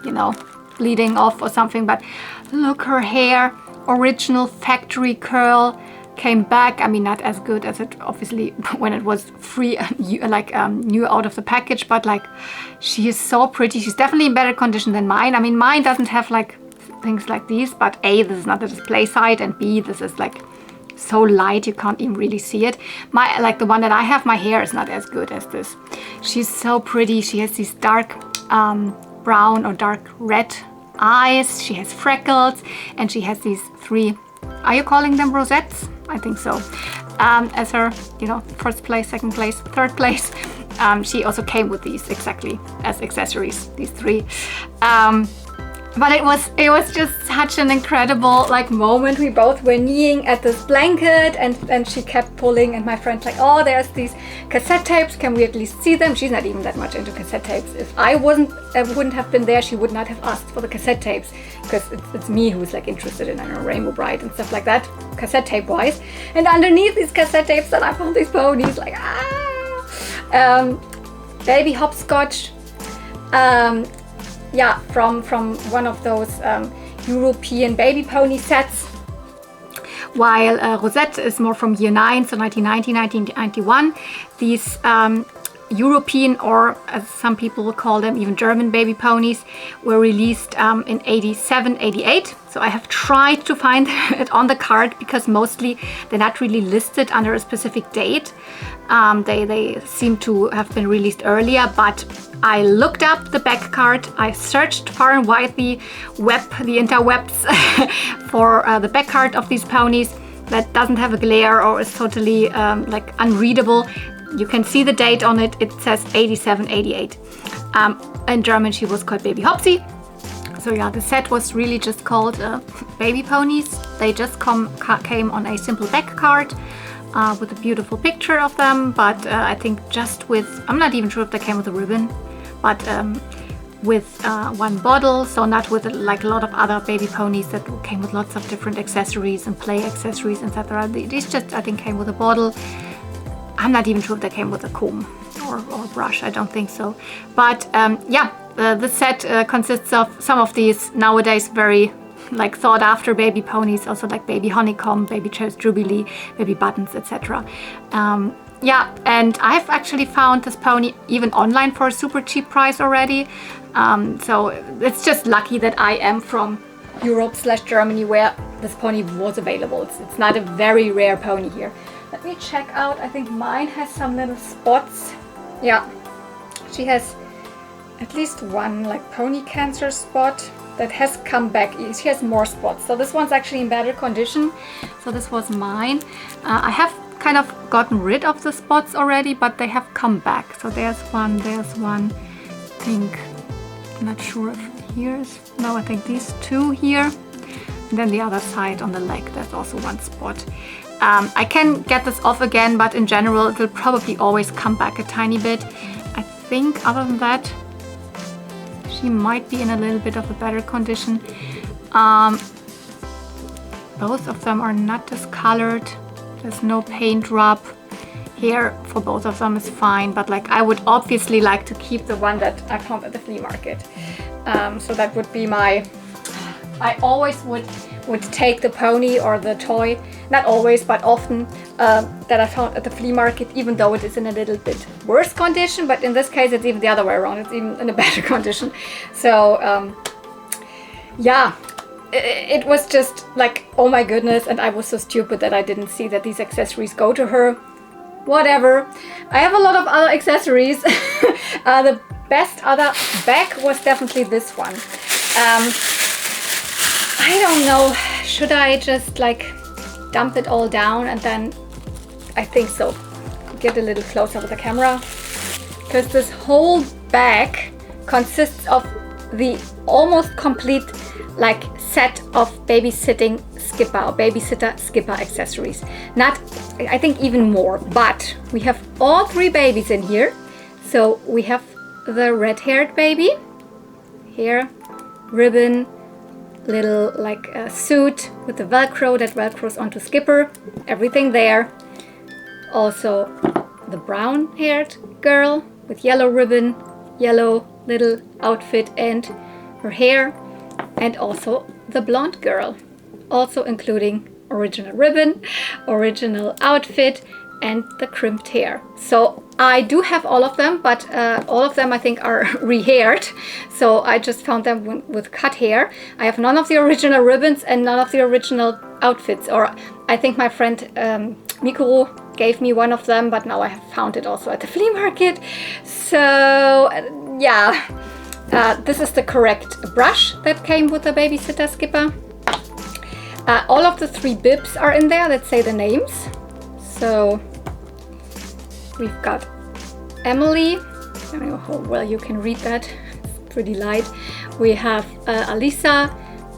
you know, bleeding off or something. But look, her hair, original factory curl, came back. I mean, not as good as it obviously when it was free, like new out of the package, but like, she is so pretty. She's definitely in better condition than mine. I mean, mine doesn't have like things like these, but A, this is not a display side, and B, this is like so light you can't even really see it. Like the one that I have, my hair is not as good as this. She's so pretty. She has these dark brown or dark red eyes. She has freckles, and she has these 3, are you calling them rosettes? I think so. As her, you know, first place, second place, third place. She also came with these exactly as accessories, these 3. But it was just such an incredible like moment. We both were kneeling at this blanket, and she kept pulling, and my friend's like, oh, there's these cassette tapes, can we at least see them? She's not even that much into cassette tapes. If I wouldn't have been there, she would not have asked for the cassette tapes, because it's me who's like interested in, I don't know, Rainbow Bright and stuff like that, cassette tape wise. And underneath these cassette tapes, then I found these ponies, like baby Hopscotch. Yeah, from one of those European baby pony sets, while Rosette is more from year 9, so 1990, 1991. These European, or as some people will call them, even German baby ponies, were released in 87, 88. So I have tried to find it on the card because mostly they're not really listed under a specific date. They seem to have been released earlier, but I looked up the back card. I searched far and wide the interwebs for the back card of these ponies that doesn't have a glare or is totally like unreadable. You can see the date on it. It says 87, 88. In German, she was called Baby Hopsy. So yeah, the set was really just called Baby Ponies. They just came on a simple back card with a beautiful picture of them. But I think just with, I'm not even sure if they came with a ribbon, but with one bottle. So not with like a lot of other baby ponies that came with lots of different accessories and play accessories, etc. These just, I think, came with a bottle. I'm not even sure if they came with a comb or brush. I don't think so. But yeah, the set consists of some of these nowadays very like sought after baby ponies, also like Baby Honeycomb, Baby Cher's Jubilee, Baby Buttons, etc. Yeah, and I've actually found this pony even online for a super cheap price already. So it's just lucky that I am from Europe/Germany where this pony was available. It's not a very rare pony here. Let me check out. I think mine has some little spots. Yeah, she has at least one like pony cancer spot that has come back. She has more spots. So this one's actually in better condition. So this was mine. I have kind of gotten rid of the spots already, but they have come back. So there's one. I think, I'm not sure if here's, no, I think these two here. And then the other side on the leg, there's also one spot. I can get this off again, but in general it will probably always come back a tiny bit. I think other than that, she might be in a little bit of a better condition. Both of them are not discolored. There's no paint rub. Hair for both of them is fine, but like I would obviously like to keep the one that I found at the flea market. So that would be my, I always would take the pony or the toy, not always, but often, that I found at the flea market, even though it is in a little bit worse condition. But in this case, it's even the other way around. It's even in a better condition. So yeah, it was just like, oh my goodness. And I was so stupid that I didn't see that these accessories go to her. Whatever. I have a lot of other accessories. The best other bag was definitely this one. I don't know, should I just like dump it all down and then, I think so. Get a little closer with the camera. Because this whole bag consists of the almost complete like set of babysitter skipper accessories. Not, I think even more, but we have all three babies in here. So we have the red-haired baby, here, ribbon, little like a suit with the velcro that velcros onto Skipper, everything there. Also the brown-haired girl with yellow ribbon, yellow little outfit and her hair, and also the blonde girl, also including original ribbon, original outfit, and the crimped hair. So I do have all of them, but all of them I think are re-haired. So I just found them with cut hair. I have none of the original ribbons and none of the original outfits. Or I think my friend Mikuru gave me one of them, but now I have found it also at the flea market. So yeah, this is the correct brush that came with the babysitter skipper. All of the three bibs are in there that say the names. So we've got Emily, I don't know how well you can read that, it's pretty light. We have Alisa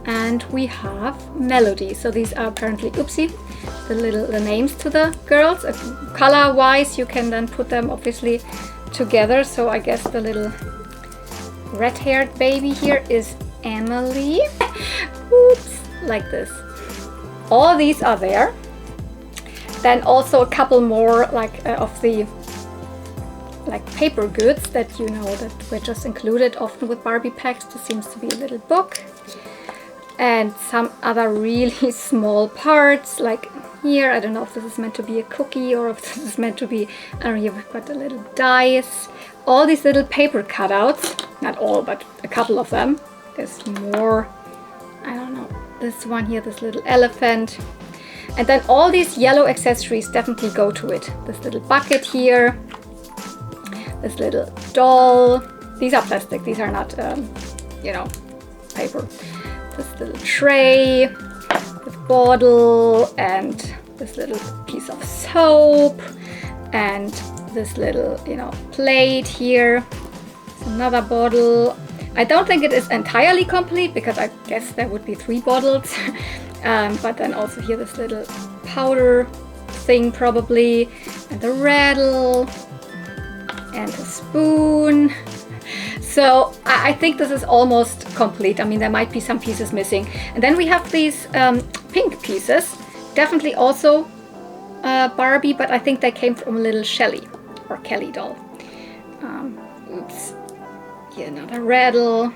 and we have Melody. So these are apparently, oopsie, the names to the girls. Color wise you can then put them obviously together. So I guess the little red-haired baby here is Emily. Oops, like this. All these are there. Then also a couple more like of the like paper goods that you know that were just included often with Barbie packs. This seems to be a little book. And some other really small parts like here. I don't know if this is meant to be a cookie or if this is meant to be, I don't know, here we've got the little dice. All these little paper cutouts, not all, but a couple of them. There's more, I don't know, this one here, this little elephant. And then all these yellow accessories definitely go to it. This little bucket here, this little doll. These are plastic, these are not, you know, paper. This little tray, this bottle, and this little piece of soap, and this little, you know, plate here. There's another bottle. I don't think it is entirely complete because I guess there would be 3 bottles. But then also here this little powder thing probably, and the rattle, and a spoon. So I think this is almost complete. I mean, there might be some pieces missing. And then we have these pink pieces, definitely also Barbie, but I think they came from a little Shelly or Kelly doll. Oops. Here another rattle,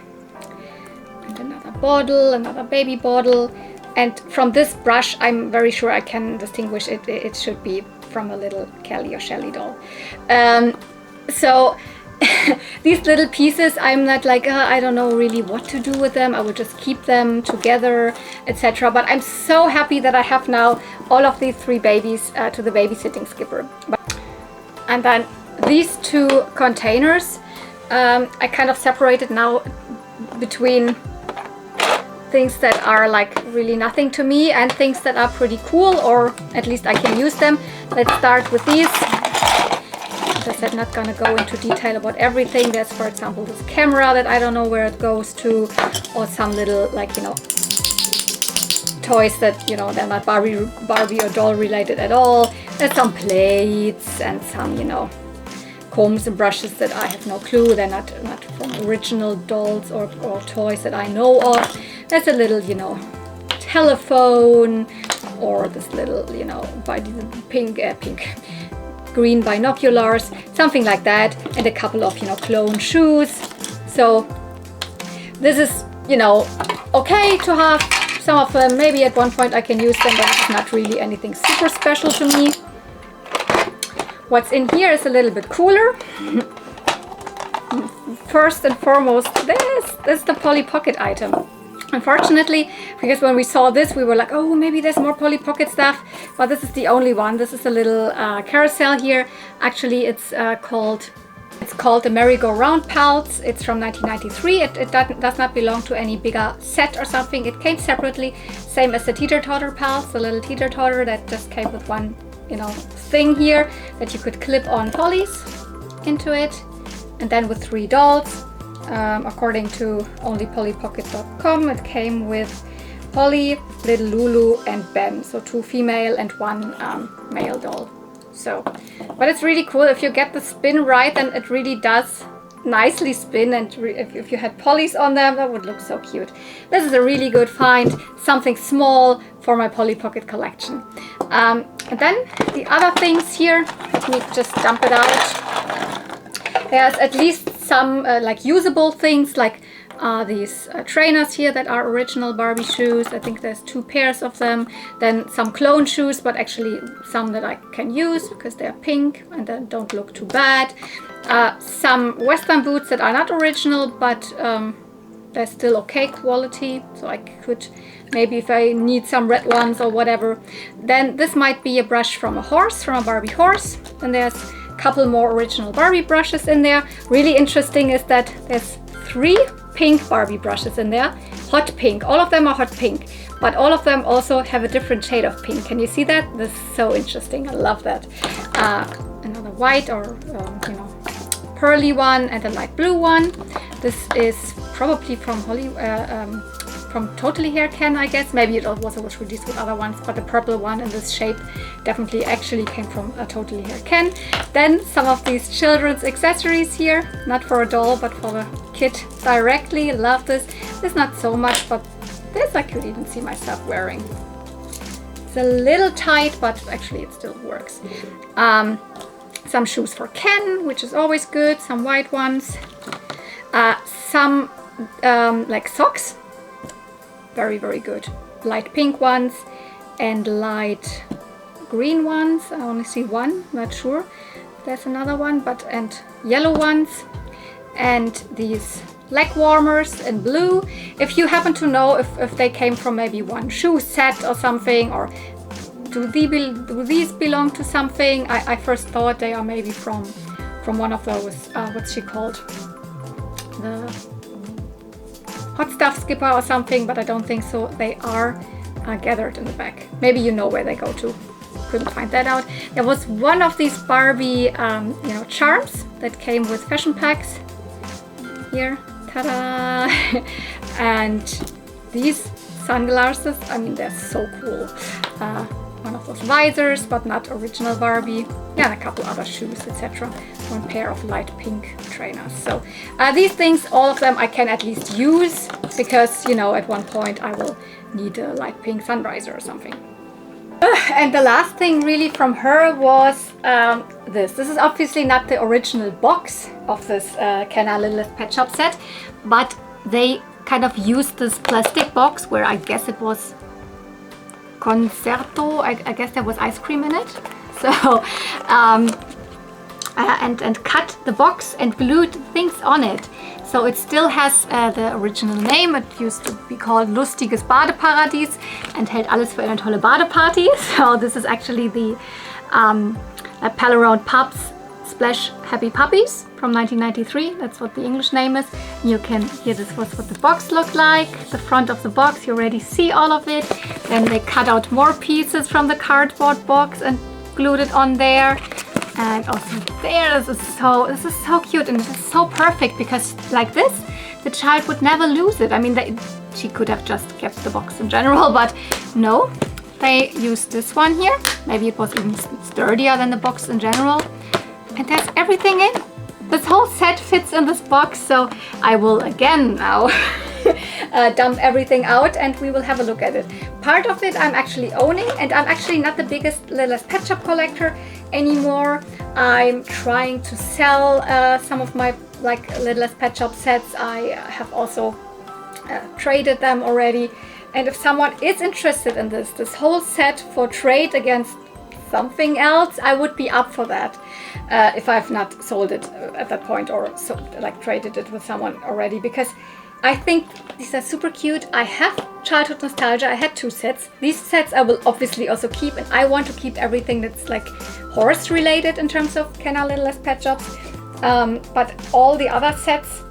and another bottle, another baby bottle. And from this brush, I'm very sure I can distinguish it. It should be from a little Kelly or Shelly doll. So these little pieces, I'm not like, I don't know really what to do with them. I will just keep them together, etc. But I'm so happy that I have now all of these 3 babies to the babysitting skipper. And then these 2 containers, I kind of separated now between things that are like really nothing to me and things that are pretty cool, or at least I can use them. Let's start with these. As I said, not gonna go into detail about everything. There's, for example, this camera that I don't know where it goes to, or some little, like, you know, toys that, you know, they're not Barbie or doll related at all. There's some plates and some, you know, combs and brushes that I have no clue. They're not from original dolls or toys that I know of. There's a little, you know, telephone, or this little, you know, green binoculars, something like that, and a couple of, you know, clone shoes. So this is, you know, okay to have some of them. Maybe at one point I can use them, but it's not really anything super special to me. What's in here is a little bit cooler. First and foremost, this is the Polly Pocket item. Unfortunately, because when we saw this, we were like, oh, maybe there's more Polly Pocket stuff, but this is the only one. This is a little carousel here. Actually, it's called the Merry-Go-Round Pals. It's from 1993. It does not belong to any bigger set or something. It came separately, same as the Teeter-Totter Pals, the little Teeter-Totter that just came with one, you know, thing here that you could clip on Polly's into it, and then with 3 dolls. According to onlypollypocket.com, it came with Polly, little Lulu, and Ben. So 2 female and 1 male doll. So, but it's really cool. If you get the spin right, then it really does nicely spin. And if you had Pollys on them, that would look so cute. This is a really good find. Something small for my Polly Pocket collection. And then the other things here, let me just dump it out. There's at least some like usable things, like these trainers here that are original Barbie shoes. I think there's 2 pairs of them. Then some clone shoes, but actually some that I can use because they're pink and then don't look too bad. Some Western boots that are not original, but they're still okay quality. So I could maybe, if I need some red ones or whatever. Then this might be a brush from a horse, from a Barbie horse. Then there's couple more original Barbie brushes in there. Really interesting is that there's 3 pink Barbie brushes in there, hot pink. All of them are hot pink, but all of them also have a different shade of pink. Can you see that? This is so interesting. I love that. Another white or you know, pearly one, and a light blue one. This is probably from from Totally Hair Ken, I guess. Maybe it also was released with other ones, but the purple one in this shape definitely actually came from a Totally Hair Ken. Then some of these children's accessories here, not for a doll, but for the kid directly. Love this. This not so much, but this I could even see myself wearing. It's a little tight, but actually it still works. Some shoes for Ken, which is always good. Some white ones. Some like socks. Very, very good. Light pink ones and light green ones. I only see one, not sure. There's another one, and yellow ones. And these leg warmers in blue. If you happen to know if they came from maybe one shoe set or something, or do these belong to something? I first thought they are maybe from one of those, what's she called? The hot stuff skipper or something, but I don't think so. They are gathered in the back. Maybe you know where they go to. Couldn't find that out. There was one of these Barbie, charms that came with fashion packs. Here, ta-da! And these sunglasses, I mean, they're so cool. One of those visors, but not original Barbie. Yeah, and a couple other shoes, etc. One pair of light pink trainers. So these things, all of them, I can at least use because, you know, at one point I will need a light pink sunriser or something. And the last thing really from her was this. This is obviously not the original box of this Kenna Lilith Pet Shop set, but they kind of used this plastic box where I guess it was Concerto. I guess there was ice cream in it. So, and cut the box and glued things on it. So it still has the original name. It used to be called Lustiges Badeparadies and hält alles für eine tolle Badeparty. So this is actually the Pal Around Pups Splash Happy Puppies from 1993. That's what the English name is. You can hear this was what the box looked like. The front of the box, you already see all of it. Then they cut out more pieces from the cardboard box and glued it on there. And also there, this is so cute, and this is so perfect because like this, the child would never lose it. I mean, she could have just kept the box in general, but no, they used this one here. Maybe it was even sturdier than the box in general. And there's everything in. This whole set fits in this box, so I will again now dump everything out and we will have a look at it. Part of it I'm actually owning, and I'm actually not the biggest Littlest Pet Shop collector anymore. I'm trying to sell some of my Littlest Pet Shop sets. I have also traded them already, and if someone is interested in this whole set for trade against something else, I would be up for that if I've not sold it at that point, or traded it with someone already, because I think these are super cute. I have childhood nostalgia. I had 2 sets. These sets I will obviously also keep, and I want to keep everything that's like horse related in terms of Kenna Littlest Pet Shops. But all the other sets,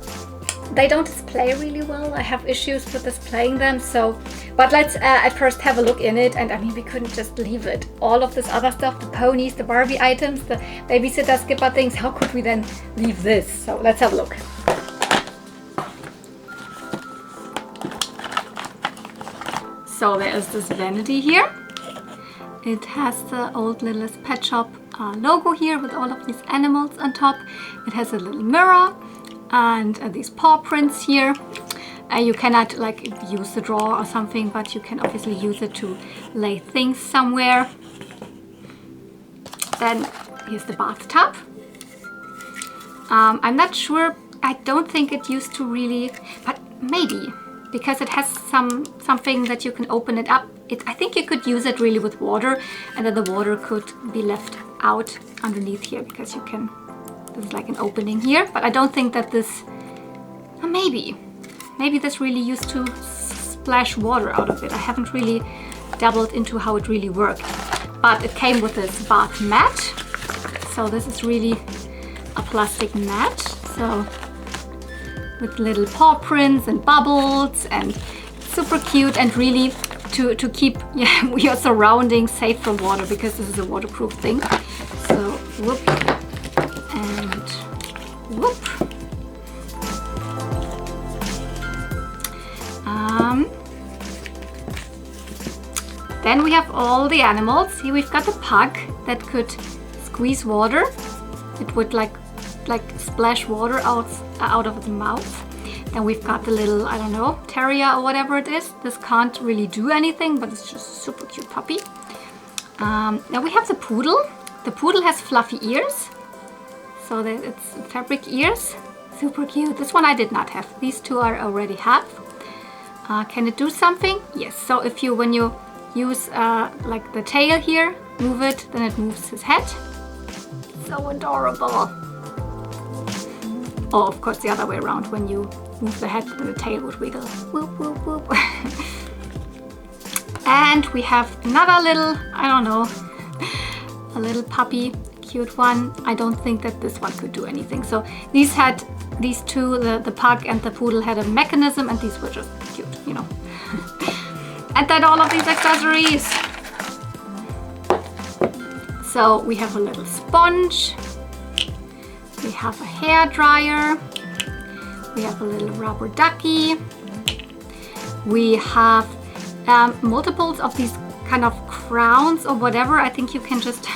they don't display really well. I have issues with displaying them. So, but let's at first have a look in it. And I mean, we couldn't just leave it. All of this other stuff, the ponies, the Barbie items, the babysitter skipper things, how could we then leave this? So let's have a look. So there is this vanity here. It has the old Littlest Pet Shop logo here with all of these animals on top. It has a little mirror and these paw prints here. You cannot use the drawer or something, but you can obviously use it to lay things somewhere. Then here's the bathtub. I'm not sure. I don't think it used to really, but maybe. Because it has something that you can open it up. I think you could use it really with water, and then the water could be left out underneath here, because you can, there's like an opening here, but I don't think that this, maybe this really used to splash water out of it. I haven't really dabbled into how it really worked, but it came with this bath mat. So this is really a plastic mat. So with little paw prints and bubbles, and super cute, and really to keep your surroundings safe from water, because this is a waterproof thing. So whoop and whoop. Then we have all the animals. Here we've got the pug that could squeeze water. It would like splash water out of the mouth. Then we've got the little, I don't know, terrier or whatever it is. This can't really do anything, but it's just a super cute puppy. Now we have the poodle. The poodle has fluffy ears, so that it's fabric ears. Super cute. This one I did not have. These 2 I already have. Can it do something? Yes. So when you use like the tail here, move it, then it moves his head. So adorable. Oh, of course the other way around. When you move the head, then the tail would wiggle. Whoop, whoop, whoop. And we have another little, I don't know, a little puppy, cute one. I don't think that this one could do anything. So these two, the pug and the poodle, had a mechanism, and these were just cute, you know. And then all of these accessories. So we have a little sponge. We have a hair dryer. We have a little rubber ducky. We have multiples of these kind of crowns or whatever. I think you can just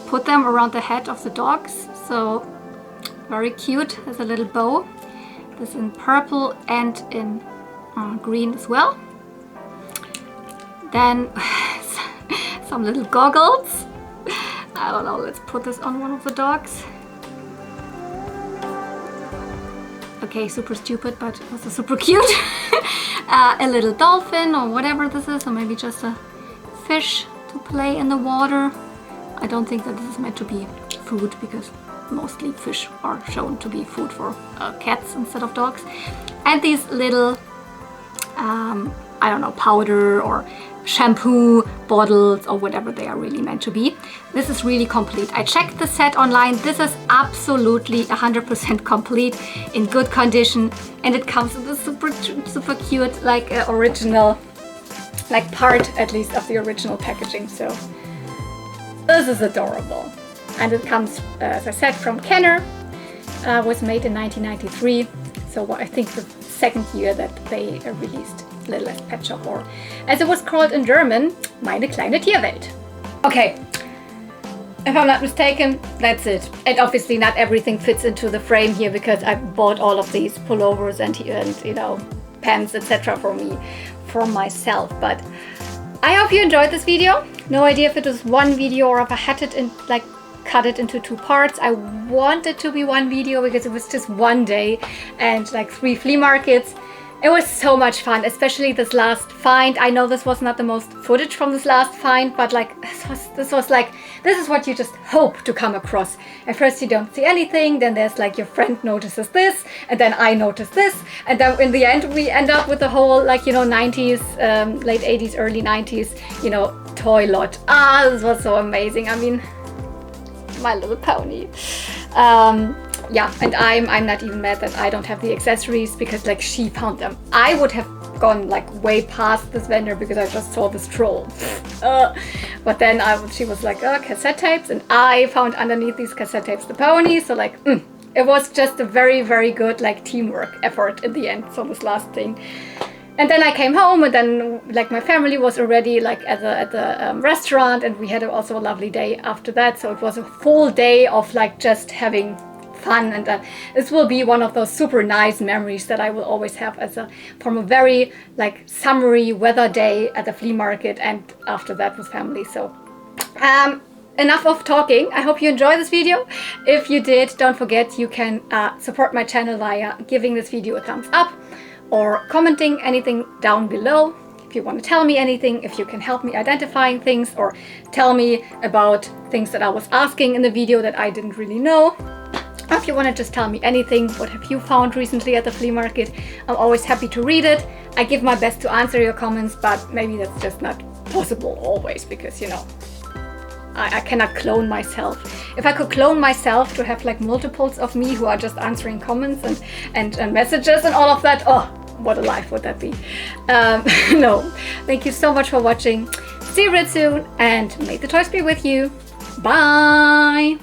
put them around the head of the dogs. So very cute. There's a little bow. This in purple and in green as well. Then some little goggles. I don't know, let's put this on one of the dogs. Okay, super stupid, but also super cute. A little dolphin or whatever this is, or maybe just a fish to play in the water. I don't think that this is meant to be food, because mostly fish are shown to be food for cats instead of dogs. And these little, I don't know, powder or shampoo bottles or whatever they are really meant to be. This is really complete. I checked the set online. This is absolutely 100% complete, in good condition, and it comes with a super cute, like original, like part at least of the original packaging. So this is adorable, and it comes, as I said, from Kenner. Was made in 1993. So I think the second year that they released Little Pet Shop, or as it was called in German, Meine kleine Tierwelt. Okay, if I'm not mistaken, that's it. And obviously not everything fits into the frame here, because I bought all of these pullovers and you know, pants, etc. for myself. But I hope you enjoyed this video. No idea if it was one video or if I had it in, like, cut it into 2 parts. I wanted to be one video because it was just one day and like 3 flea markets. It was so much fun, especially this last find. I know this was not the most footage from this last find, but like this was like, this is what you just hope to come across. At first you don't see anything, then there's like your friend notices this, and then I notice this, and then in the end we end up with the whole, like, you know, 90s, late 80s, early 90s, you know, toy lot. This was so amazing. I mean, My Little Pony. Yeah, and I'm not even mad that I don't have the accessories, because like she found them. I would have gone like way past this vendor because I just saw this troll. But then she was like, oh, cassette tapes, and I found underneath these cassette tapes the pony. So like, it was just a very, very good like teamwork effort in the end. So this last thing. And then I came home, and then like my family was already like at the restaurant, and we had also a lovely day after that. So it was a full day of like just having fun, and this will be one of those super nice memories that I will always have from a very like summery weather day at the flea market, and after that with family. So enough of talking. I hope you enjoyed this video. If you did, don't forget you can support my channel via giving this video a thumbs up or commenting anything down below. If you want to tell me anything, if you can help me identifying things, or tell me about things that I was asking in the video that I didn't really know. If you want to just tell me anything, what have you found recently at the flea market? I'm always happy to read it. I give my best to answer your comments, but maybe that's just not possible always, because, you know, I cannot clone myself. If I could clone myself to have like multiples of me who are just answering comments and messages and all of that, oh, what a life would that be. No, thank you so much for watching. See you real soon, and may the toys be with you. Bye!